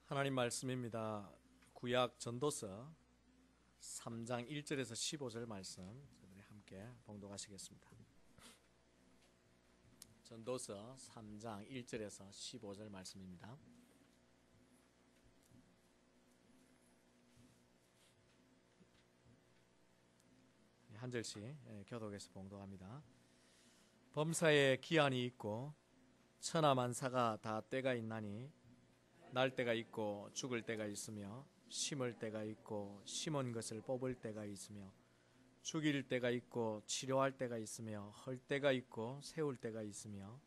하나님 말씀입니다. 구약 전도서 3장 1절에서 15절 말씀 저희들이 함께 봉독하시겠습니다. 전도서 3장 1절에서 15절 말씀입니다. 한 절씩 교독에서 봉독합니다. 범사에 기한이 있고 천하만사가 다 때가 있나니 날 때가 있고 죽을 때가 있으며 심을 때가 있고 심은 것을 뽑을 때가 있으며 죽일 때가 있고 치료할 때가 있으며 헐 때가 있고 세울 때가 있으며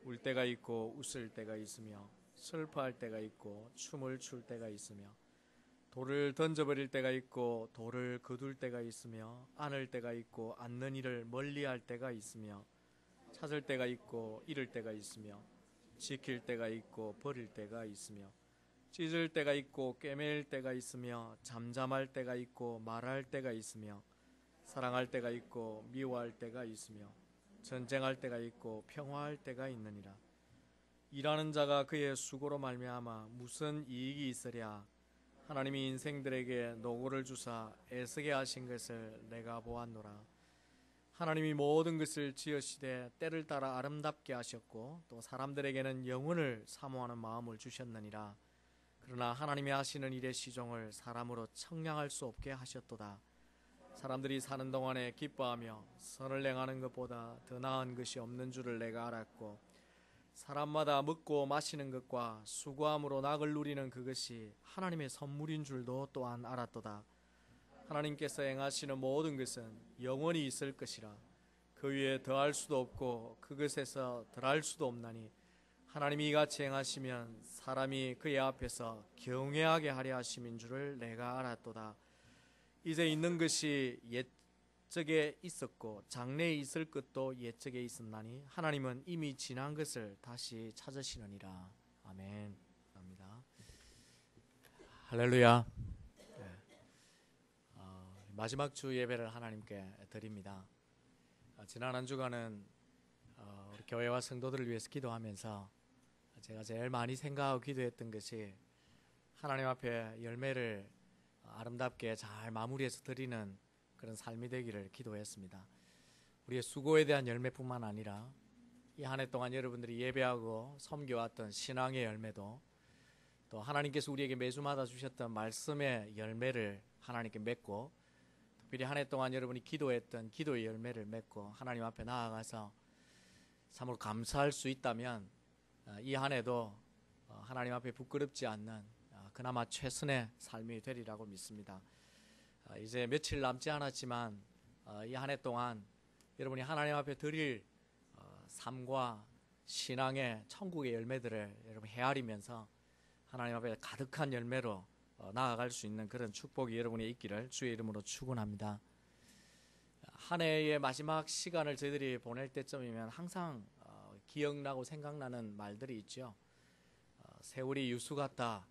울 때가 있고 웃을 때가 있으며 슬퍼할 때가 있고 춤을 출 때가 있으며 돌을 던져버릴 때가 있고 돌을 거둘 때가 있으며 안을 때가 있고 안는 이를 멀리할 때가 있으며 찾을 때가 있고 잃을 때가 있으며 지킬 때가 있고 버릴 때가 있으며 찢을 때가 있고 꿰맬 때가 있으며 잠잠할 때가 있고 말할 때가 있으며 사랑할 때가 있고 미워할 때가 있으며 전쟁할 때가 있고 평화할 때가 있느니라. 일하는 자가 그의 수고로 말미암아 무슨 이익이 있으랴. 하나님이 인생들에게 노고를 주사 애쓰게 하신 것을 내가 보았노라. 하나님이 모든 것을 지으시되 때를 따라 아름답게 하셨고 또 사람들에게는 영혼을 사모하는 마음을 주셨느니라. 그러나 하나님이 하시는 일의 시종을 사람으로 청량할 수 없게 하셨도다. 사람들이 사는 동안에 기뻐하며 선을 행하는 것보다 더 나은 것이 없는 줄을 내가 알았고 사람마다 먹고 마시는 것과 수고함으로 낙을 누리는 그것이 하나님의 선물인 줄도 또한 알았도다. 하나님께서 행하시는 모든 것은 영원히 있을 것이라. 그 위에 더할 수도 없고 그것에서 덜할 수도 없나니 하나님이 이같이 행하시면 사람이 그의 앞에서 경외하게 하려 하심인 줄을 내가 알았도다. 이제 있는 것이 옛적에 있었고 장래에 있을 것도 옛적에 있었나니 하나님은 이미 지난 것을 다시 찾으시느니라. 아멘. 감사합니다. 할렐루야. 마지막 주 예배를 하나님께 드립니다. 지난 한 주간은 우리 교회와 성도들을 위해서 기도하면서 제가 제일 많이 생각하고 기도했던 것이 하나님 앞에 열매를 아름답게 잘 마무리해서 드리는 그런 삶이 되기를 기도했습니다. 우리의 수고에 대한 열매뿐만 아니라 이 한 해 동안 여러분들이 예배하고 섬겨왔던 신앙의 열매도 또 하나님께서 우리에게 매주마다 주셨던 말씀의 열매를 하나님께 맺고 특별히 한 해 동안 여러분이 기도했던 기도의 열매를 맺고 하나님 앞에 나아가서 참으로 감사할 수 있다면 이 한 해도 하나님 앞에 부끄럽지 않는 그나마 최선의 삶이 되리라고 믿습니다. 이제 며칠 남지 않았지만 이 한 해 동안 여러분이 하나님 앞에 드릴 삶과 신앙의 천국의 열매들을 여러분 헤아리면서 하나님 앞에 가득한 열매로 나아갈 수 있는 그런 축복이 여러분이 있기를 주의 이름으로 축원합니다. 한 해의 마지막 시간을 저희들이 보낼 때쯤이면 항상 기억나고 생각나는 말들이 있죠. 세월이 유수 같다,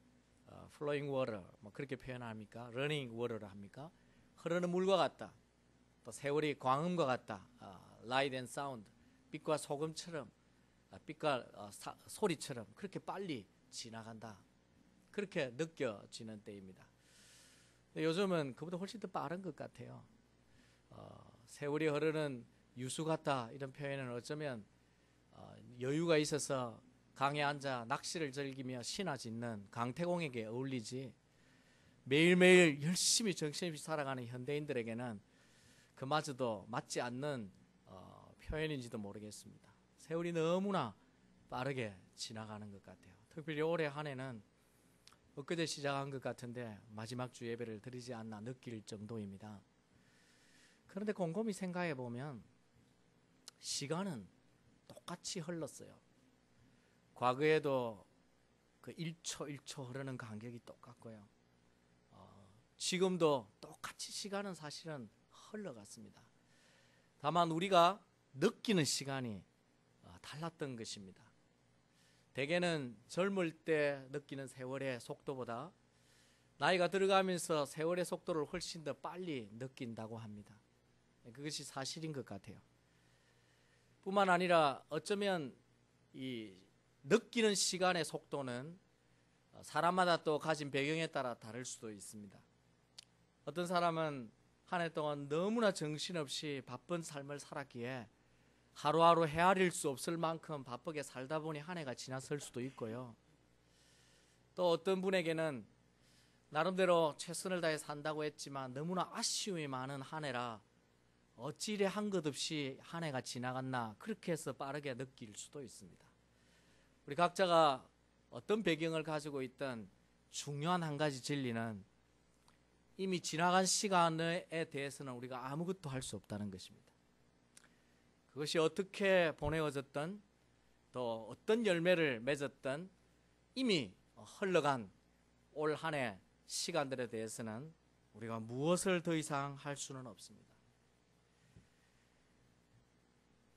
flowing water, 뭐 그렇게 표현합니까? running water를 합니까? 흐르는 물과 같다. 또 세월이 광음과 같다, light and sound, 빛과 소금처럼, 빛과 소리처럼 그렇게 빨리 지나간다. 그렇게 느껴지는 때입니다. 요즘은 그보다 훨씬 더 빠른 것 같아요. 세월이 흐르는 유수 같다 이런 표현은 어쩌면 여유가 있어서 강에 앉아 낚시를 즐기며 신화 짓는 강태공에게 어울리지 매일매일 열심히 정신없이 살아가는 현대인들에게는 그마저도 맞지 않는 표현인지도 모르겠습니다. 세월이 너무나 빠르게 지나가는 것 같아요. 특별히 올해 한 해는 엊그제 시작한 것 같은데 마지막 주 예배를 드리지 않나 느낄 정도입니다. 그런데 곰곰이 생각해 보면 시간은 똑같이 흘렀어요. 과거에도 그 1초 1초 흐르는 간격이 똑같고요. 지금도 똑같이 시간은 사실은 흘러갔습니다. 다만 우리가 느끼는 시간이 달랐던 것입니다. 대개는 젊을 때 느끼는 세월의 속도보다 나이가 들어가면서 세월의 속도를 훨씬 더 빨리 느낀다고 합니다. 그것이 사실인 것 같아요. 뿐만 아니라 어쩌면 이 느끼는 시간의 속도는 사람마다 또 가진 배경에 따라 다를 수도 있습니다. 어떤 사람은 한 해 동안 너무나 정신없이 바쁜 삶을 살았기에 하루하루 헤아릴 수 없을 만큼 바쁘게 살다 보니 한 해가 지났을 수도 있고요. 또 어떤 분에게는 나름대로 최선을 다해 산다고 했지만 너무나 아쉬움이 많은 한 해라 어찌 이래 한 것 없이 한 해가 지나갔나 그렇게 해서 빠르게 느낄 수도 있습니다. 우리 각자가 어떤 배경을 가지고 있든 중요한 한 가지 진리는 이미 지나간 시간에 대해서는 우리가 아무것도 할 수 없다는 것입니다. 그것이 어떻게 보내어졌든 또 어떤 열매를 맺었든 이미 흘러간 올 한 해 시간들에 대해서는 우리가 무엇을 더 이상 할 수는 없습니다.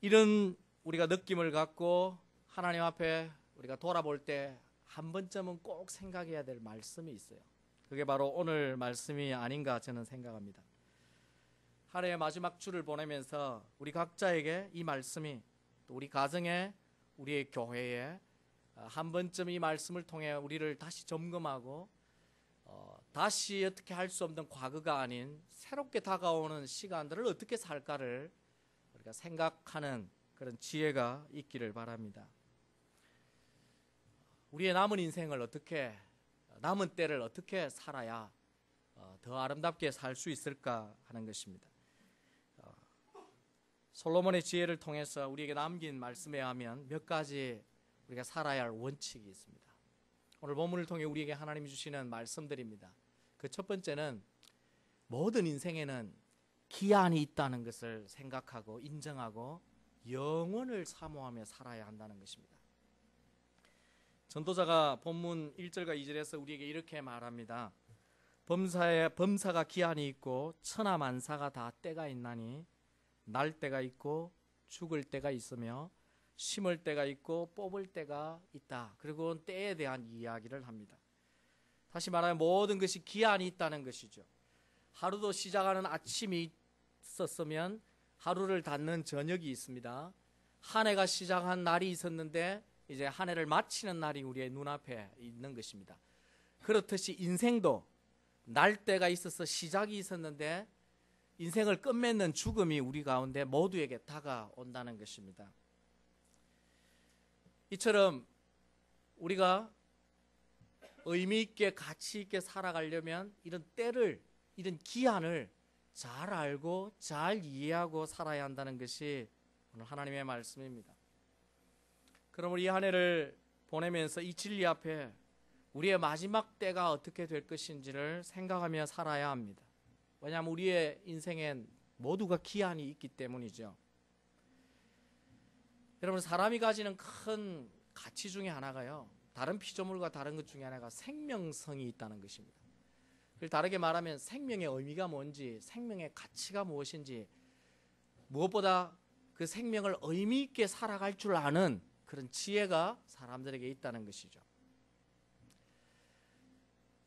이런 우리가 느낌을 갖고 하나님 앞에 우리가 돌아볼 때 한 번쯤은 꼭 생각해야 될 말씀이 있어요. 그게 바로 오늘 말씀이 아닌가 저는 생각합니다. 한 해의 마지막 주를 보내면서 우리 각자에게 이 말씀이 또 우리 가정에 우리의 교회에 한 번쯤 이 말씀을 통해 우리를 다시 점검하고 다시 어떻게 할 수 없는 과거가 아닌 새롭게 다가오는 시간들을 어떻게 살까를 우리가 생각하는 그런 지혜가 있기를 바랍니다. 우리의 남은 인생을 어떻게 남은 때를 어떻게 살아야 더 아름답게 살 수 있을까 하는 것입니다. 솔로몬의 지혜를 통해서 우리에게 남긴 말씀에 하면 몇 가지 우리가 살아야 할 원칙이 있습니다. 오늘 본문을 통해 우리에게 하나님이 주시는 말씀들입니다. 그 첫 번째는 모든 인생에는 기한이 있다는 것을 생각하고 인정하고 영원을 사모하며 살아야 한다는 것입니다. 전도자가 본문 1절과 2절에서 우리에게 이렇게 말합니다. 범사가 기한이 있고 천하만사가 다 때가 있나니 날 때가 있고 죽을 때가 있으며 심을 때가 있고 뽑을 때가 있다. 그리고 때에 대한 이야기를 합니다. 다시 말하면 모든 것이 기한이 있다는 것이죠. 하루도 시작하는 아침이 있었으면 하루를 닫는 저녁이 있습니다. 한 해가 시작한 날이 있었는데 이제 한 해를 마치는 날이 우리의 눈앞에 있는 것입니다. 그렇듯이 인생도 날 때가 있어서 시작이 있었는데 인생을 끝맺는 죽음이 우리 가운데 모두에게 다가온다는 것입니다. 이처럼 우리가 의미 있게 가치 있게 살아가려면 이런 때를, 이런 기한을 잘 알고 잘 이해하고 살아야 한다는 것이 오늘 하나님의 말씀입니다. 그럼 우리 한 해를 보내면서 이 진리 앞에 우리의 마지막 때가 어떻게 될 것인지를 생각하며 살아야 합니다. 왜냐하면 우리의 인생엔 모두가 기한이 있기 때문이죠. 여러분, 사람이 가지는 큰 가치 중에 하나가요, 다른 피조물과 다른 것 중에 하나가 생명성이 있다는 것입니다. 그걸 다르게 말하면 생명의 의미가 뭔지, 생명의 가치가 무엇인지, 무엇보다 그 생명을 의미 있게 살아갈 줄 아는 그런 지혜가 사람들에게 있다는 것이죠.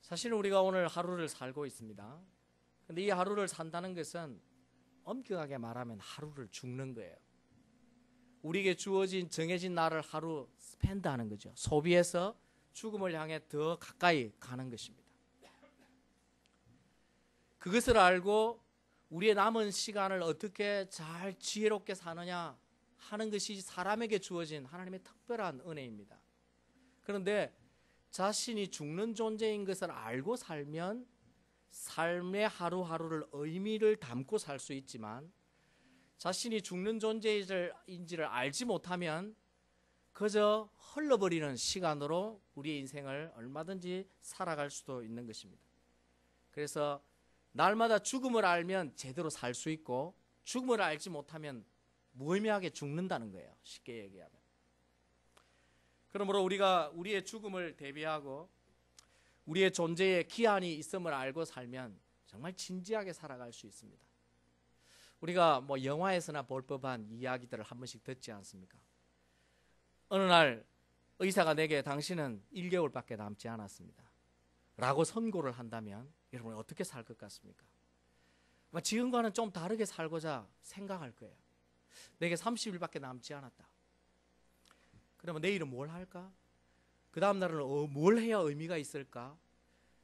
사실 우리가 오늘 하루를 살고 있습니다. 근데 이 하루를 산다는 것은 엄격하게 말하면 하루를 죽는 거예요. 우리에게 주어진 정해진 날을 하루 스펜드하는 거죠. 소비해서 죽음을 향해 더 가까이 가는 것입니다. 그것을 알고 우리의 남은 시간을 어떻게 잘 지혜롭게 사느냐 하는 것이 사람에게 주어진 하나님의 특별한 은혜입니다. 그런데 자신이 죽는 존재인 것을 알고 살면 삶의 하루하루를 의미를 담고 살 수 있지만, 자신이 죽는 존재인지를 알지 못하면 그저 흘러버리는 시간으로 우리의 인생을 얼마든지 살아갈 수도 있는 것입니다. 그래서 날마다 죽음을 알면 제대로 살 수 있고, 죽음을 알지 못하면 무의미하게 죽는다는 거예요. 쉽게 얘기하면. 그러므로 우리가 우리의 죽음을 대비하고 우리의 존재에 기한이 있음을 알고 살면 정말 진지하게 살아갈 수 있습니다. 우리가 영화에서나 볼 법한 이야기들을 한 번씩 듣지 않습니까? 어느 날 의사가 내게 당신은 1개월밖에 남지 않았습니다 라고 선고를 한다면 여러분 어떻게 살 것 같습니까? 지금과는 좀 다르게 살고자 생각할 거예요. 내게 30일밖에 남지 않았다. 그러면 내일은 뭘 할까? 그 다음 날은 뭘 해야 의미가 있을까?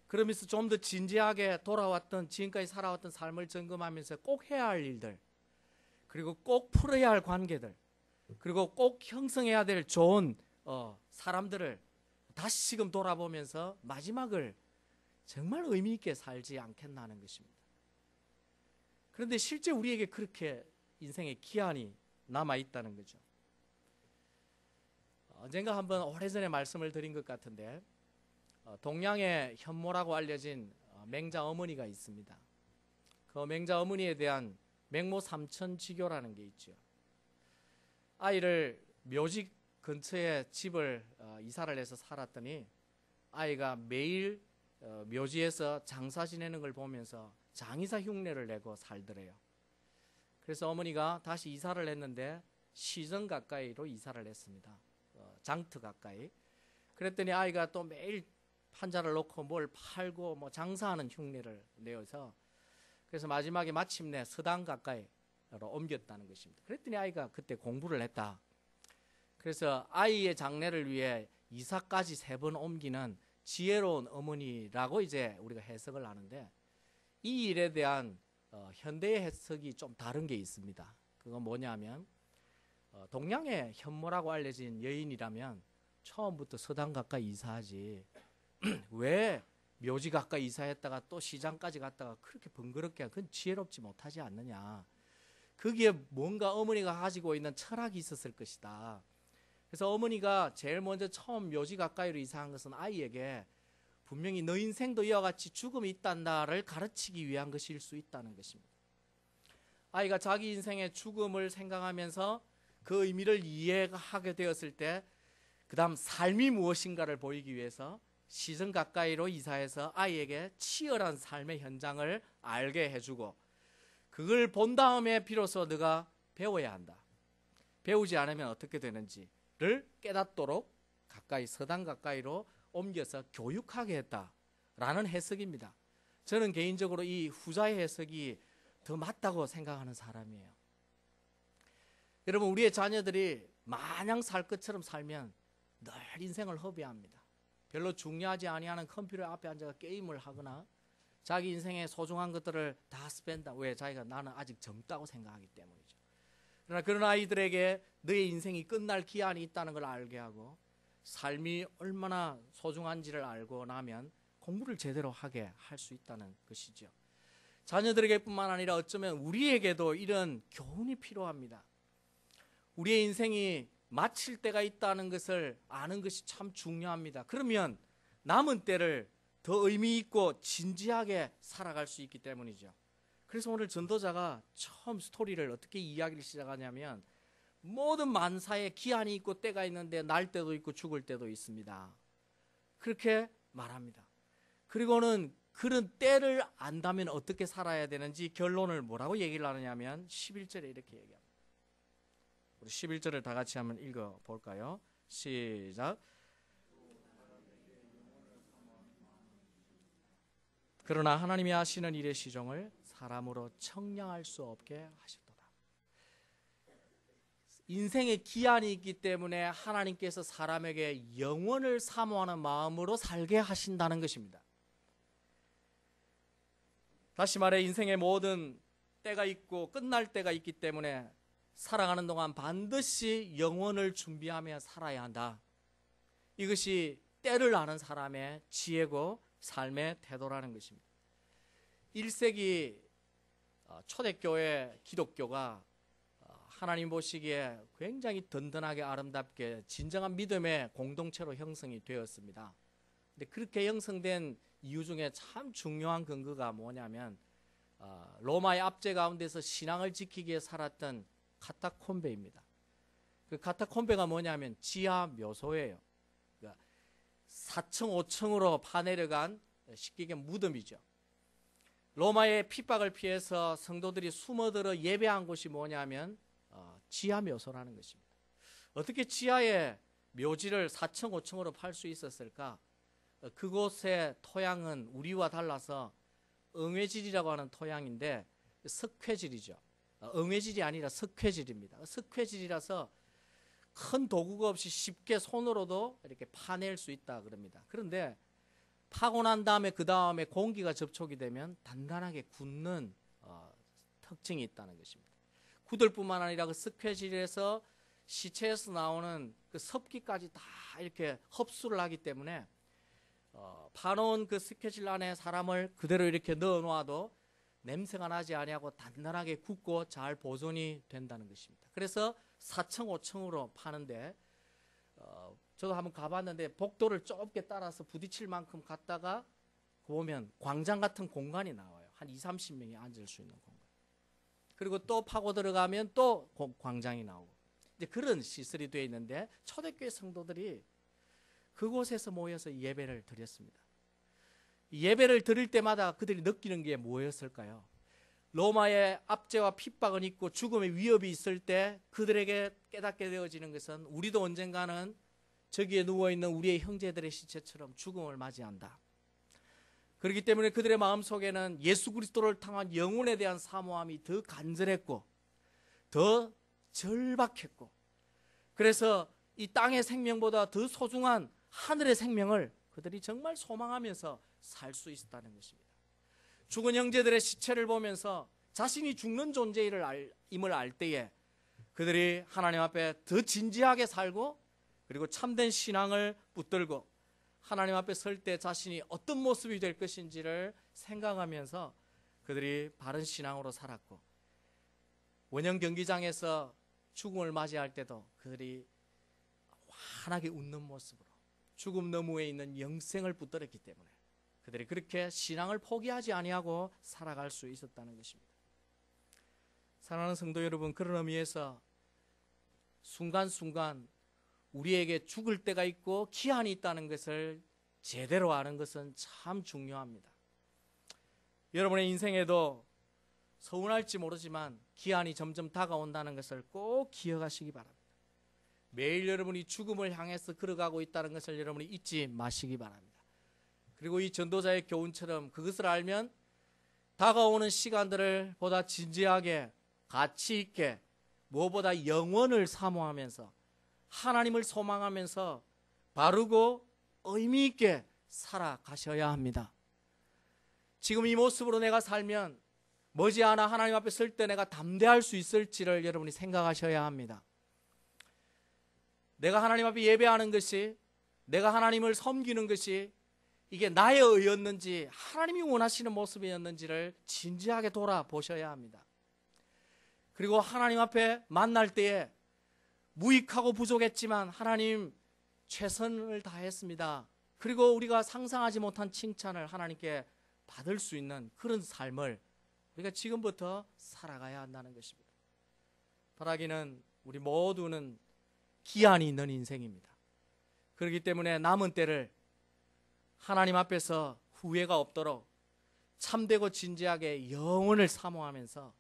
그러면서 좀 더 진지하게 돌아왔던 지금까지 살아왔던 삶을 점검하면서 꼭 해야 할 일들, 그리고 꼭 풀어야 할 관계들, 그리고 꼭 형성해야 될 좋은 사람들을 다시금 돌아보면서 마지막을 정말 의미 있게 살지 않겠나는 것입니다. 그런데 실제 우리에게 그렇게 인생의 기한이 남아있다는 거죠. 언젠가 한번 오래전에 말씀을 드린 것 같은데 동양의 현모라고 알려진 맹자 어머니가 있습니다. 그 맹자 어머니에 대한 맹모 삼천지교라는 게 있죠. 아이를 묘지 근처에 집을 이사를 해서 살았더니 아이가 매일 묘지에서 장사 지내는 걸 보면서 장의사 흉내를 내고 살더래요. 그래서 어머니가 다시 이사를 했는데 시정 가까이로 이사를 했습니다. 장터 가까이. 그랬더니 아이가 또 매일 판자를 놓고 뭘 팔고 뭐 장사하는 흉내를 내어서 그래서 마지막에 마침내 서당 가까이로 옮겼다는 것입니다. 그랬더니 아이가 그때 공부를 했다. 그래서 아이의 장래를 위해 이사까지 3번 옮기는 지혜로운 어머니라고 이제 우리가 해석을 하는데 이 일에 대한 현대의 해석이 좀 다른 게 있습니다. 그건 뭐냐면 동양의 현모라고 알려진 여인이라면 처음부터 서당 가까이 이사하지 왜 묘지 가까이 이사했다가 또 시장까지 갔다가 그렇게 번거롭게 그건 지혜롭지 못하지 않느냐. 거기에 뭔가 어머니가 가지고 있는 철학이 있었을 것이다. 그래서 어머니가 제일 먼저 처음 묘지 가까이로 이사한 것은 아이에게 분명히 너 인생도 이와 같이 죽음이 있단다를 가르치기 위한 것일 수 있다는 것입니다. 아이가 자기 인생의 죽음을 생각하면서 그 의미를 이해하게 되었을 때 그 다음 삶이 무엇인가를 보이기 위해서 시정 가까이로 이사해서 아이에게 치열한 삶의 현장을 알게 해주고 그걸 본 다음에 비로소 너가 배워야 한다. 배우지 않으면 어떻게 되는지를 깨닫도록 가까이 서당 가까이로 옮겨서 교육하게 했다라는 해석입니다. 저는 개인적으로 이 후자의 해석이 더 맞다고 생각하는 사람이에요. 여러분 우리의 자녀들이 마냥 살 것처럼 살면 늘 인생을 허비합니다. 별로 중요하지 아니하는 컴퓨터 앞에 앉아서 게임을 하거나 자기 인생의 소중한 것들을 다 스pen다. 왜? 자기가 나는 아직 젊다고 생각하기 때문이죠. 그러나 그런 아이들에게 너의 인생이 끝날 기한이 있다는 걸 알게 하고 삶이 얼마나 소중한지를 알고 나면 공부를 제대로 하게 할 수 있다는 것이죠. 자녀들에게뿐만 아니라 어쩌면 우리에게도 이런 교훈이 필요합니다. 우리의 인생이 마칠 때가 있다는 것을 아는 것이 참 중요합니다. 그러면 남은 때를 더 의미 있고 진지하게 살아갈 수 있기 때문이죠. 그래서 오늘 전도자가 처음 스토리를 어떻게 이야기를 시작하냐면 모든 만사에 기한이 있고 때가 있는데 날 때도 있고 죽을 때도 있습니다. 그렇게 말합니다. 그리고는 그런 때를 안다면 어떻게 살아야 되는지 결론을 뭐라고 얘기를 하느냐면 11절에 이렇게 얘기합니다. 우리 11절을 다 같이 한번 읽어볼까요? 시작. 그러나 하나님이 하시는 일의 시종을 사람으로 청량할 수 없게 하셨도다. 인생의 기한이 있기 때문에 하나님께서 사람에게 영원을 사모하는 마음으로 살게 하신다는 것입니다. 다시 말해 인생의 모든 때가 있고 끝날 때가 있기 때문에 살아가는 동안 반드시 영원을 준비하며 살아야 한다. 이것이 때를 아는 사람의 지혜고 삶의 태도라는 것입니다. 1세기 초대교회 기독교가 하나님 보시기에 굉장히 든든하게 아름답게 진정한 믿음의 공동체로 형성이 되었습니다. 근데 그렇게 형성된 이유 중에 참 중요한 근거가 뭐냐면 로마의 압제 가운데서 신앙을 지키기 위해 살았던 카타콤베입니다. 그 카타콤베가 뭐냐면 지하 묘소예요. 그러니까 4층, 5층으로 파내려간 쉽게 얘기하면 무덤이죠. 로마의 핍박을 피해서 성도들이 숨어들어 예배한 곳이 뭐냐면 지하 묘소라는 것입니다. 어떻게 지하에 묘지를 4층, 5층으로 팔 수 있었을까? 그곳의 토양은 우리와 달라서 응회질이라고 하는 토양인데 석회질이죠. 응회질이 아니라 석회질입니다. 석회질이라서 큰 도구가 없이 쉽게 손으로도 이렇게 파낼 수 있다 그럽니다. 그런데 파고 난 다음에 그 다음에 공기가 접촉이 되면 단단하게 굳는 특징이 있다는 것입니다. 굳을 뿐만 아니라 그 스퀘질에서 시체에서 나오는 그 섭기까지 다 이렇게 흡수를 하기 때문에 파놓은 그 스퀘질 안에 사람을 그대로 이렇게 넣어 놓아도 냄새가 나지 아니하고 단단하게 굳고 잘 보존이 된다는 것입니다. 그래서 4층 5층으로 파는데 저도 한번 가봤는데 복도를 좁게 따라서 부딪힐 만큼 갔다가 보면 광장 같은 공간이 나와요. 한 20-30명이 앉을 수 있는 공간. 그리고 또 파고 들어가면 또 광장이 나오고 이제 그런 시설이 되어 있는데 초대교회 성도들이 그곳에서 모여서 예배를 드렸습니다. 예배를 드릴 때마다 그들이 느끼는 게 뭐였을까요? 로마의 압제와 핍박은 있고 죽음의 위협이 있을 때 그들에게 깨닫게 되어지는 것은 우리도 언젠가는 저기에 누워있는 우리의 형제들의 시체처럼 죽음을 맞이한다. 그렇기 때문에 그들의 마음속에는 예수 그리스도를 향한 영혼에 대한 사모함이 더 간절했고 더 절박했고 그래서 이 땅의 생명보다 더 소중한 하늘의 생명을 그들이 정말 소망하면서 살 수 있었다는 것입니다. 죽은 형제들의 시체를 보면서 자신이 죽는 존재임을 알 때에 그들이 하나님 앞에 더 진지하게 살고 그리고 참된 신앙을 붙들고 하나님 앞에 설 때 자신이 어떤 모습이 될 것인지를 생각하면서 그들이 바른 신앙으로 살았고 원형 경기장에서 죽음을 맞이할 때도 그들이 환하게 웃는 모습으로 죽음 너머에 있는 영생을 붙들었기 때문에 그들이 그렇게 신앙을 포기하지 아니하고 살아갈 수 있었다는 것입니다. 사랑하는 성도 여러분, 그런 의미에서 순간순간 우리에게 죽을 때가 있고 기한이 있다는 것을 제대로 아는 것은 참 중요합니다. 여러분의 인생에도 서운할지 모르지만 기한이 점점 다가온다는 것을 꼭 기억하시기 바랍니다. 매일 여러분이 죽음을 향해서 걸어가고 있다는 것을 여러분이 잊지 마시기 바랍니다. 그리고 이 전도자의 교훈처럼 그것을 알면 다가오는 시간들을 보다 진지하게 가치 있게 무엇보다 영원을 사모하면서 하나님을 소망하면서 바르고 의미 있게 살아가셔야 합니다. 지금 이 모습으로 내가 살면 머지않아 하나님 앞에 설 때 내가 담대할 수 있을지를 여러분이 생각하셔야 합니다. 내가 하나님 앞에 예배하는 것이 내가 하나님을 섬기는 것이 이게 나의 의였는지 하나님이 원하시는 모습이었는지를 진지하게 돌아보셔야 합니다. 그리고 하나님 앞에 만날 때에 무익하고 부족했지만 하나님 최선을 다했습니다. 그리고 우리가 상상하지 못한 칭찬을 하나님께 받을 수 있는 그런 삶을 우리가 지금부터 살아가야 한다는 것입니다. 바라기는 우리 모두는 기한이 있는 인생입니다. 그렇기 때문에 남은 때를 하나님 앞에서 후회가 없도록 참되고 진지하게 영혼을 사모하면서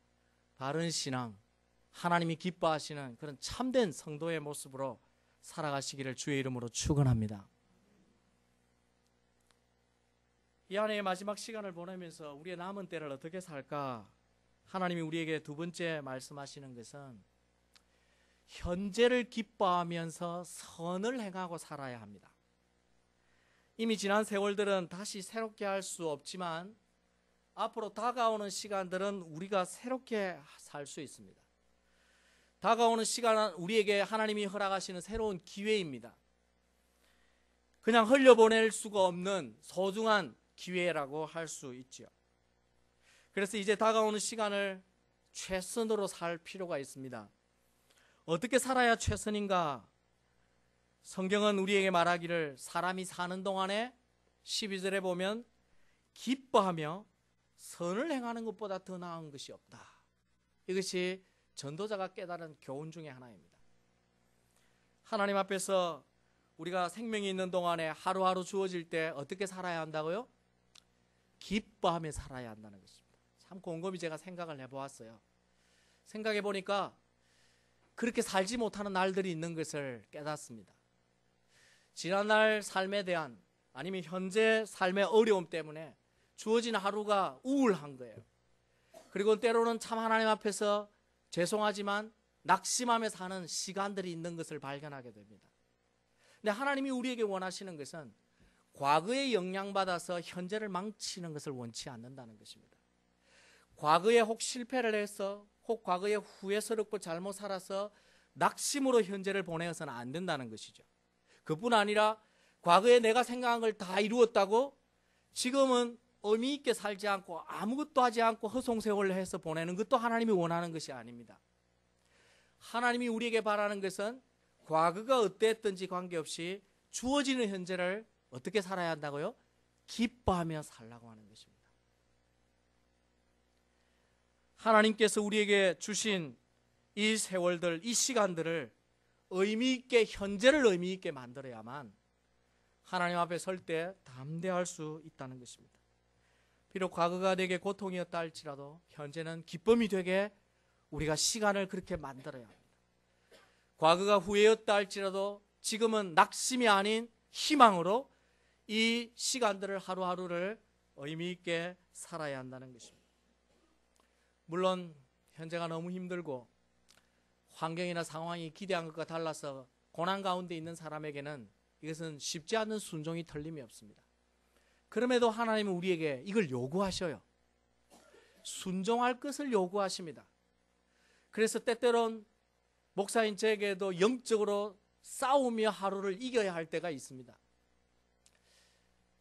바른 신앙, 하나님이 기뻐하시는 그런 참된 성도의 모습으로 살아가시기를 주의 이름으로 축원합니다. 이 한 해의 마지막 시간을 보내면서 우리의 남은 때를 어떻게 살까? 하나님이 우리에게 두 번째 말씀하시는 것은 현재를 기뻐하면서 선을 행하고 살아야 합니다. 이미 지난 세월들은 다시 새롭게 할 수 없지만 앞으로 다가오는 시간들은 우리가 새롭게 살 수 있습니다. 다가오는 시간은 우리에게 하나님이 허락하시는 새로운 기회입니다. 그냥 흘려보낼 수가 없는 소중한 기회라고 할 수 있죠. 그래서 이제 다가오는 시간을 최선으로 살 필요가 있습니다. 어떻게 살아야 최선인가? 성경은 우리에게 말하기를 사람이 사는 동안에 12절에 보면 기뻐하며 선을 행하는 것보다 더 나은 것이 없다. 이것이 전도자가 깨달은 교훈 중에 하나입니다. 하나님 앞에서 우리가 생명이 있는 동안에 하루하루 주어질 때 어떻게 살아야 한다고요? 기뻐하며 살아야 한다는 것입니다. 참 곰곰이 제가 생각을 해보았어요. 생각해 보니까 그렇게 살지 못하는 날들이 있는 것을 깨닫습니다. 지난날 삶에 대한 아니면 현재 삶의 어려움 때문에 주어진 하루가 우울한 거예요. 그리고 때로는 참 하나님 앞에서 죄송하지만 낙심하며 사는 시간들이 있는 것을 발견하게 됩니다. 근데 하나님이 우리에게 원하시는 것은 과거에 영향받아서 현재를 망치는 것을 원치 않는다는 것입니다. 과거에 혹 실패를 해서 혹 과거에 후회스럽고 잘못 살아서 낙심으로 현재를 보내어서는 안 된다는 것이죠. 그뿐 아니라 과거에 내가 생각한 걸 다 이루었다고 지금은 의미 있게 살지 않고 아무것도 하지 않고 허송세월을 해서 보내는 것도 하나님이 원하는 것이 아닙니다. 하나님이 우리에게 바라는 것은 과거가 어땠든지 관계없이 주어지는 현재를 어떻게 살아야 한다고요? 기뻐하며 살라고 하는 것입니다. 하나님께서 우리에게 주신 이 세월들, 이 시간들을 의미 있게, 현재를 의미 있게 만들어야만 하나님 앞에 설 때 담대할 수 있다는 것입니다. 비록 과거가 내게 고통이었다 할지라도 현재는 기쁨이 되게 우리가 시간을 그렇게 만들어야 합니다. 과거가 후회였다 할지라도 지금은 낙심이 아닌 희망으로 이 시간들을 하루하루를 의미 있게 살아야 한다는 것입니다. 물론 현재가 너무 힘들고 환경이나 상황이 기대한 것과 달라서 고난 가운데 있는 사람에게는 이것은 쉽지 않은 순종이 틀림이 없습니다. 그럼에도 하나님은 우리에게 이걸 요구하셔요. 순종할 것을 요구하십니다. 그래서 때때론 목사인 저에게도 영적으로 싸우며 하루를 이겨야 할 때가 있습니다.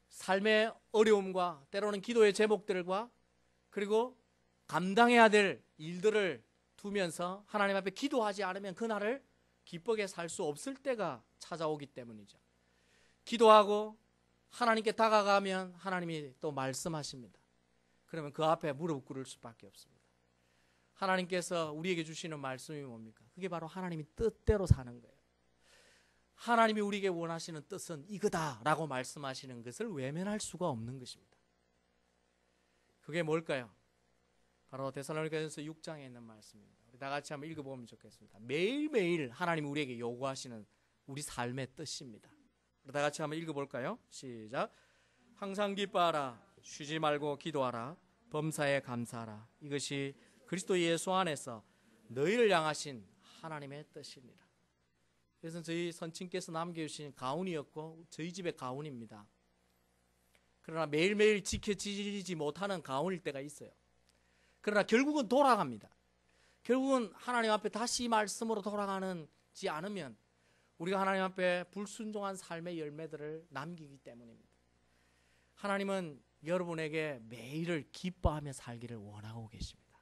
삶의 어려움과 때로는 기도의 제목들과 그리고 감당해야 될 일들을 두면서 하나님 앞에 기도하지 않으면 그날을 기쁘게 살 수 없을 때가 찾아오기 때문이죠. 기도하고 하나님께 다가가면 하나님이 또 말씀하십니다. 그러면 그 앞에 무릎 꿇을 수밖에 없습니다. 하나님께서 우리에게 주시는 말씀이 뭡니까? 그게 바로 하나님이 뜻대로 사는 거예요. 하나님이 우리에게 원하시는 뜻은 이거다라고 말씀하시는 것을 외면할 수가 없는 것입니다. 그게 뭘까요? 바로 데살로니가전서 6장에 있는 말씀입니다. 우리 다 같이 한번 읽어보면 좋겠습니다. 매일매일 하나님이 우리에게 요구하시는 우리 삶의 뜻입니다. 우리 다 같이 한번 읽어볼까요? 시작. 항상 기뻐하라. 쉬지 말고 기도하라. 범사에 감사하라. 이것이 그리스도 예수 안에서 너희를 향하신 하나님의 뜻이니라. 그래서 저희 선친께서 남겨주신 가훈이었고 저희 집의 가훈입니다. 그러나 매일매일 지켜지지 못하는 가훈일 때가 있어요. 그러나 결국은 돌아갑니다. 결국은 하나님 앞에 다시 이 말씀으로 돌아가지 않으면 우리가 하나님 앞에 불순종한 삶의 열매들을 남기기 때문입니다. 하나님은 여러분에게 매일을 기뻐하며 살기를 원하고 계십니다.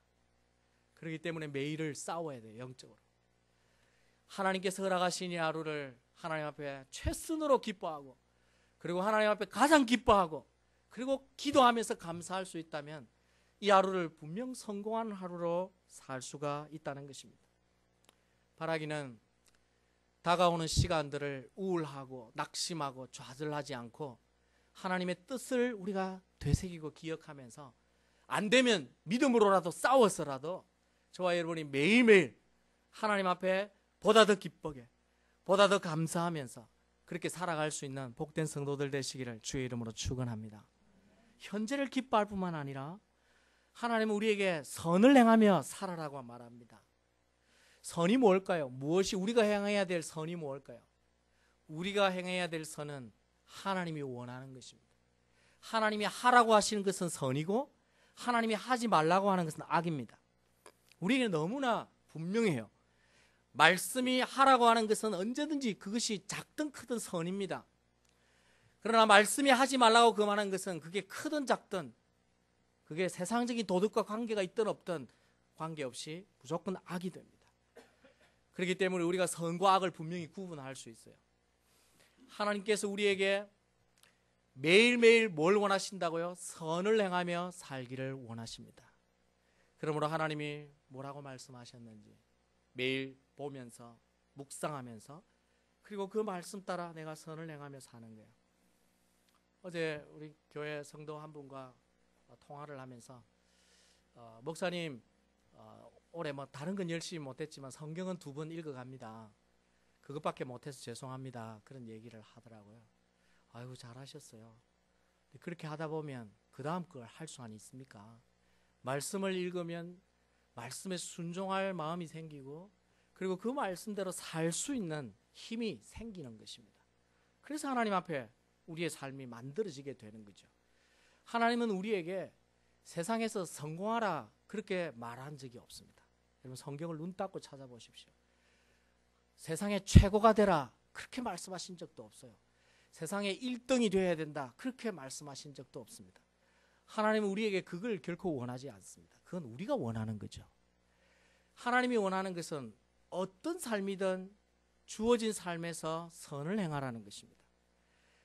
그렇기 때문에 매일을 싸워야 돼요. 영적으로. 하나님께서 허락하신 이 하루를 하나님 앞에 최선으로 기뻐하고 그리고 하나님 앞에 가장 기뻐하고 그리고 기도하면서 감사할 수 있다면 이 하루를 분명 성공한 하루로 살 수가 있다는 것입니다. 바라기는 다가오는 시간들을 우울하고 낙심하고 좌절하지 않고 하나님의 뜻을 우리가 되새기고 기억하면서 안 되면 믿음으로라도 싸워서라도 저와 여러분이 매일매일 하나님 앞에 보다 더 기쁘게 보다 더 감사하면서 그렇게 살아갈 수 있는 복된 성도들 되시기를 주의 이름으로 축원합니다. 현재를 기뻐할 뿐만 아니라 하나님은 우리에게 선을 행하며 살아라고 말합니다. 선이 뭘까요? 무엇이 우리가 행해야 될 선이 뭘까요? 우리가 행해야 될 선은 하나님이 원하는 것입니다. 하나님이 하라고 하시는 것은 선이고 하나님이 하지 말라고 하는 것은 악입니다. 우리에게 너무나 분명해요. 말씀이 하라고 하는 것은 언제든지 그것이 작든 크든 선입니다. 그러나 말씀이 하지 말라고 금하는 것은 그게 크든 작든 그게 세상적인 도덕과 관계가 있든 없든 관계없이 무조건 악이 됩니다. 그렇기 때문에 우리가 선과 악을 분명히 구분할 수 있어요. 하나님께서 우리에게 매일매일 뭘 원하신다고요? 선을 행하며 살기를 원하십니다. 그러므로 하나님이 뭐라고 말씀하셨는지 매일 보면서 묵상하면서 그리고 그 말씀 따라 내가 선을 행하며 사는 거예요. 어제 우리 교회 성도 한 분과 통화를 하면서 목사님 올해 뭐 다른 건 열심히 못했지만 성경은 2번 읽어갑니다. 그것밖에 못해서 죄송합니다. 그런 얘기를 하더라고요. 아이고 잘하셨어요. 그렇게 하다 보면 그 다음 걸 할 수는 있습니까? 말씀을 읽으면 말씀에 순종할 마음이 생기고 그리고 그 말씀대로 살 수 있는 힘이 생기는 것입니다. 그래서 하나님 앞에 우리의 삶이 만들어지게 되는 거죠. 하나님은 우리에게 세상에서 성공하라 그렇게 말한 적이 없습니다. 여러분 성경을 눈 닫고 찾아보십시오. 세상의 최고가 되라 그렇게 말씀하신 적도 없어요. 세상의 1등이 되어야 된다 그렇게 말씀하신 적도 없습니다. 하나님은 우리에게 그걸 결코 원하지 않습니다. 그건 우리가 원하는 거죠. 하나님이 원하는 것은 어떤 삶이든 주어진 삶에서 선을 행하라는 것입니다.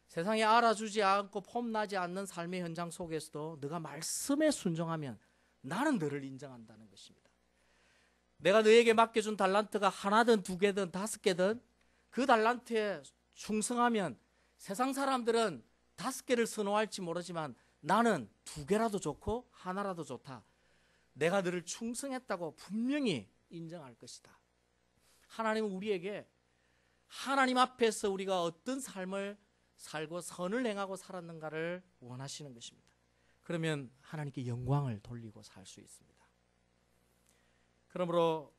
세상에 알아주지 않고 폼나지 않는 삶의 현장 속에서도 네가 말씀에 순종하면 나는 너를 인정한다는 것입니다. 내가 너에게 맡겨준 달란트가 하나든 두 개든 다섯 개든 그 달란트에 충성하면 세상 사람들은 다섯 개를 선호할지 모르지만 나는 두 개라도 좋고 하나라도 좋다. 내가 너를 충성했다고 분명히 인정할 것이다. 하나님은 우리에게 하나님 앞에서 우리가 어떤 삶을 살고 선을 행하고 살았는가를 원하시는 것입니다. 그러면 하나님께 영광을 돌리고 살 수 있습니다. 그러므로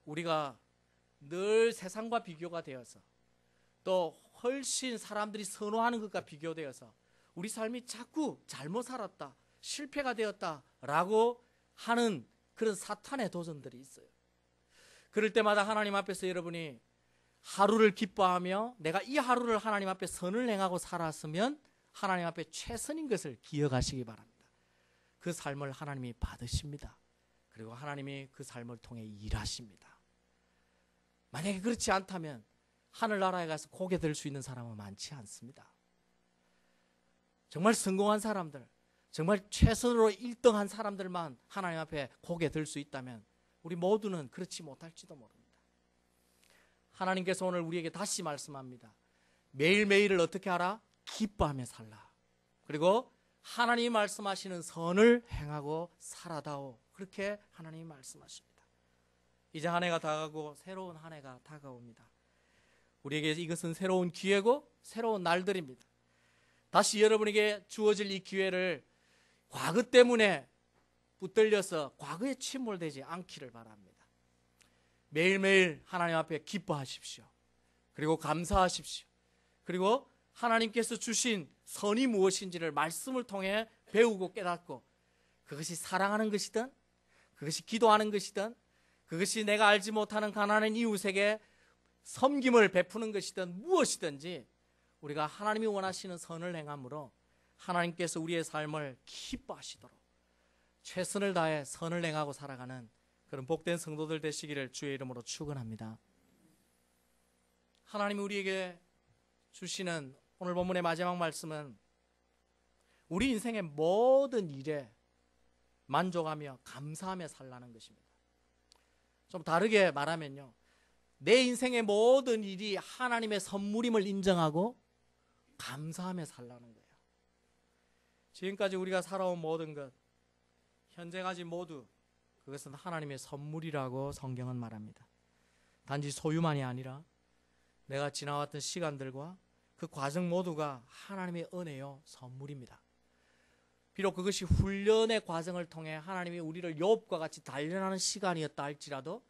우리가 늘 세상과 비교가 되어서 또 훨씬 사람들이 선호하는 것과 비교되어서 우리 삶이 자꾸 잘못 살았다, 실패가 되었다라고 하는 그런 사탄의 도전들이 있어요. 그럴 때마다 하나님 앞에서 여러분이 하루를 기뻐하며 내가 이 하루를 하나님 앞에 선을 행하고 살았으면 하나님 앞에 최선인 것을 기억하시기 바랍니다. 그 삶을 하나님이 받으십니다. 그리고 하나님이 그 삶을 통해 일하십니다. 만약에 그렇지 않다면 하늘나라에 가서 고개 들 수 있는 사람은 많지 않습니다. 정말 성공한 사람들, 정말 최선으로 1등한 사람들만 하나님 앞에 고개 들 수 있다면 우리 모두는 그렇지 못할지도 모릅니다. 하나님께서 오늘 우리에게 다시 말씀합니다. 매일매일을 어떻게 하라? 기뻐하며 살라. 그리고 하나님이 말씀하시는 선을 행하고 살아다오. 그렇게 하나님이 말씀하십니다. 이제 한 해가 다가가고 새로운 한 해가 다가옵니다. 우리에게 이것은 새로운 기회고 새로운 날들입니다. 다시 여러분에게 주어질 이 기회를 과거 때문에 붙들려서 과거에 침몰되지 않기를 바랍니다. 매일매일 하나님 앞에 기뻐하십시오. 그리고 감사하십시오. 그리고 하나님께서 주신 선이 무엇인지를 말씀을 통해 배우고 깨닫고 그것이 사랑하는 것이든 그것이 기도하는 것이든 그것이 내가 알지 못하는 가난한 이웃에게 섬김을 베푸는 것이든 무엇이든지 우리가 하나님이 원하시는 선을 행함으로 하나님께서 우리의 삶을 기뻐하시도록 최선을 다해 선을 행하고 살아가는 그런 복된 성도들 되시기를 주의 이름으로 축원합니다. 하나님이 우리에게 주시는 오늘 본문의 마지막 말씀은 우리 인생의 모든 일에 만족하며 감사하며 살라는 것입니다. 좀 다르게 말하면요, 내 인생의 모든 일이 하나님의 선물임을 인정하고 감사하며 살라는 거예요. 지금까지 우리가 살아온 모든 것, 현재까지 모두 그것은 하나님의 선물이라고 성경은 말합니다. 단지 소유만이 아니라 내가 지나왔던 시간들과 그 과정 모두가 하나님의 은혜요 선물입니다. 비록 그것이 훈련의 과정을 통해 하나님이 우리를 욥과 같이 단련하는 시간이었다 할지라도,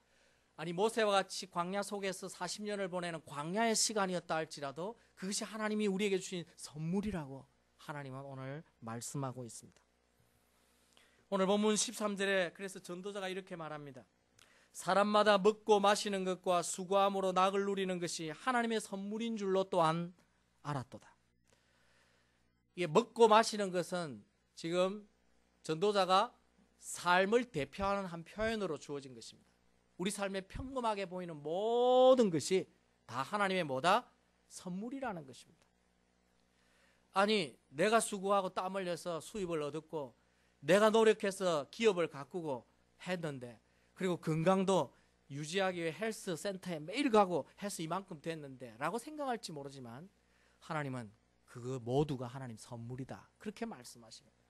아니 모세와 같이 광야 속에서 40년을 보내는 광야의 시간이었다 할지라도 그것이 하나님이 우리에게 주신 선물이라고 하나님은 오늘 말씀하고 있습니다. 오늘 본문 13절에 그래서 전도자가 이렇게 말합니다. 사람마다 먹고 마시는 것과 수고함으로 낙을 누리는 것이 하나님의 선물인 줄로 또한 알았도다. 이게 먹고 마시는 것은 지금 전도자가 삶을 대표하는 한 표현으로 주어진 것입니다. 우리 삶에 평범하게 보이는 모든 것이 다 하나님의 뭐다? 선물이라는 것입니다. 아니 내가 수고하고 땀 흘려서 수입을 얻었고 내가 노력해서 기업을 가꾸고 했는데, 그리고 건강도 유지하기 위해 헬스 센터에 매일 가고 해서 이만큼 됐는데 라고 생각할지 모르지만 하나님은 그거 모두가 하나님 선물이다 그렇게 말씀하시는 거예요.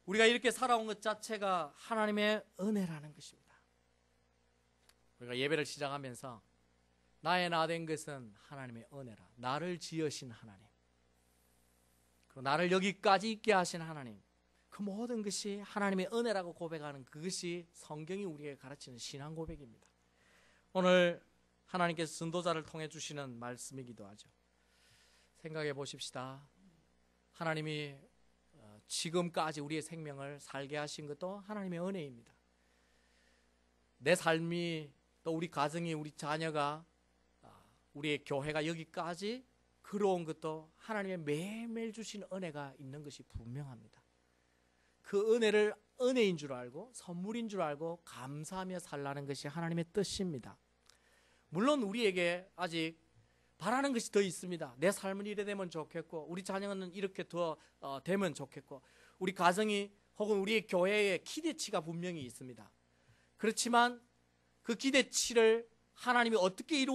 우리가 이렇게 살아온 것 자체가 하나님의 은혜라는 것입니다. 우리가 예배를 시작하면서 나의 나 된 것은 하나님의 은혜라, 나를 지으신 하나님, 그리고 나를 여기까지 있게 하신 하나님, 그 그 모든 것이 하나님의 은혜라고 고백하는 그것이 성경이 우리에게 가르치는 신앙 고백입니다. 오늘 하나님께서 전도자를 통해 주시는 말씀이기도 하죠. 생각해 보십시다. 하나님이 지금까지 우리의 생명을 살게 하신 것도 하나님의 은혜입니다. 내 삶이, 또 우리 가정이, 우리 자녀가, 우리의 교회가 여기까지 걸어온 것도 하나님의 매일매일 주신 은혜가 있는 것이 분명합니다. 그 은혜를 은혜인 줄 알고 선물인 줄 알고 감사하며 살라는 것이 하나님의 뜻입니다. 물론 우리에게 아직 바라는 것이 더 있습니다. 내 삶은 이래 되면 좋겠고, 우리 자녀는 이렇게 더 되면 좋겠고, 우리 가정이 혹은 우리의 교회의 기대치가 분명히 있습니다. 그렇지만 그 기대치를 하나님이 어떻게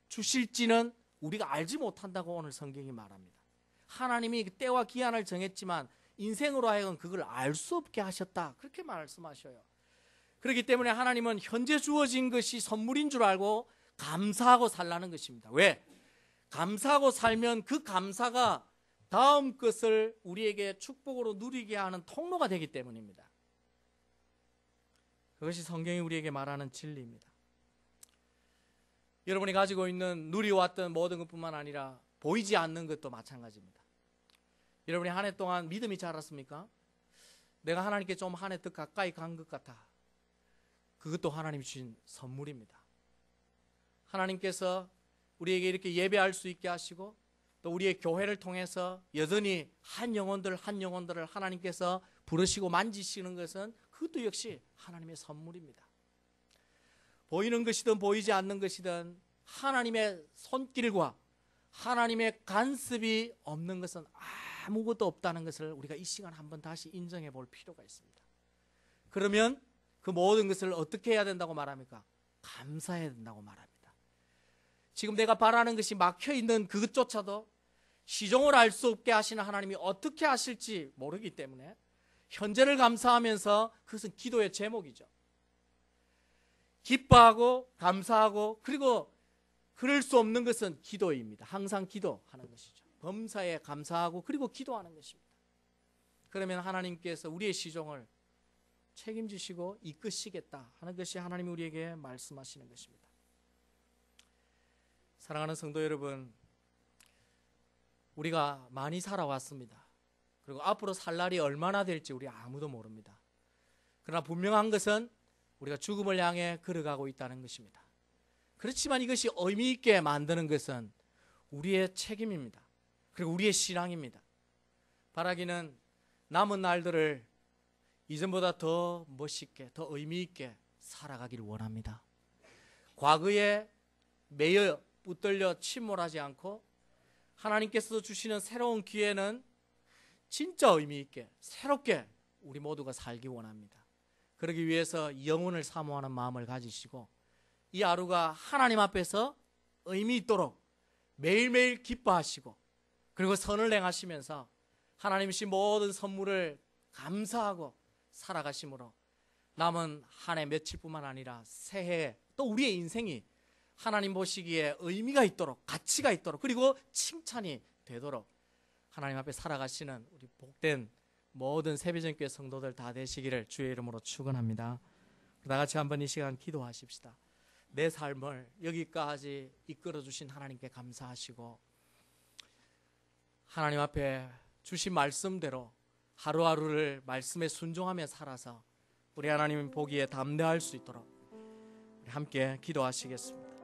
주실지는 우리가 알지 못한다고 오늘 성경이 말합니다. 하나님이 그 때와 기한을 정했지만 인생으로 하여금 그걸 알 수 없게 하셨다, 그렇게 말씀하셔요. 그렇기 때문에 하나님은 현재 주어진 것이 선물인 줄 알고 감사하고 살라는 것입니다. 왜? 감사하고 살면 그 감사가 다음 것을 우리에게 축복으로 누리게 하는 통로가 되기 때문입니다. 그것이 성경이 우리에게 말하는 진리입니다. 여러분이 가지고 있는 누려왔던 모든 것뿐만 아니라 보이지 않는 것도 마찬가지입니다. 여러분이 한 해 동안 믿음이 자랐습니까? 내가 하나님께 좀 한 해 더 가까이 간 것 같아. 그것도 하나님이 주신 선물입니다. 하나님께서 우리에게 이렇게 예배할 수 있게 하시고, 또 우리의 교회를 통해서 여전히 한 영혼들을 하나님께서 부르시고 만지시는 것은 그것도 역시 하나님의 선물입니다. 보이는 것이든 보이지 않는 것이든 하나님의 손길과 하나님의 간섭이 없는 것은 아무것도 없다는 것을 우리가 이 시간 한번 다시 인정해 볼 필요가 있습니다. 그러면 그 모든 것을 어떻게 해야 된다고 말합니까? 감사해야 된다고 말합니다. 지금 내가 바라는 것이 막혀있는 그것조차도 시종을 알 수 없게 하시는 하나님이 어떻게 하실지 모르기 때문에 현재를 감사하면서, 그것은 기도의 제목이죠. 기뻐하고 감사하고, 그리고 그럴 수 없는 것은 기도입니다. 항상 기도하는 것이죠. 범사에 감사하고 그리고 기도하는 것입니다. 그러면 하나님께서 우리의 시종을 책임지시고 이끄시겠다 하는 것이 하나님이 우리에게 말씀하시는 것입니다. 사랑하는 성도 여러분, 우리가 많이 살아왔습니다. 그리고 앞으로 살 날이 얼마나 될지 우리 아무도 모릅니다. 그러나 분명한 것은 우리가 죽음을 향해 걸어가고 있다는 것입니다. 그렇지만 이것이 의미 있게 만드는 것은 우리의 책임입니다. 그리고 우리의 신앙입니다. 바라기는 남은 날들을 이전보다 더 멋있게, 더 의미 있게 살아가길 원합니다. 과거에 매여 붙들려 침몰하지 않고 하나님께서 주시는 새로운 기회는 진짜 의미 있게 새롭게 우리 모두가 살기 원합니다. 그러기 위해서 영혼을 사모하는 마음을 가지시고 이 하루가 하나님 앞에서 의미 있도록 매일매일 기뻐하시고, 그리고 선을 행하시면서 하나님 주신 모든 선물을 감사하고 살아가심으로 남은 한 해 며칠뿐만 아니라 새해, 또 우리의 인생이 하나님 보시기에 의미가 있도록, 가치가 있도록, 그리고 칭찬이 되도록 하나님 앞에 살아가시는 우리 복된 모든 세배전교회 성도들 다 되시기를 주의 이름으로 축원합니다. 다 같이 한번 이 시간 기도하십시다. 내 삶을 여기까지 이끌어 주신 하나님께 감사하시고, 하나님 앞에 주신 말씀대로 하루하루를 말씀에 순종하며 살아서 우리 하나님 보기에 담대할 수 있도록 우리 함께 기도하시겠습니다.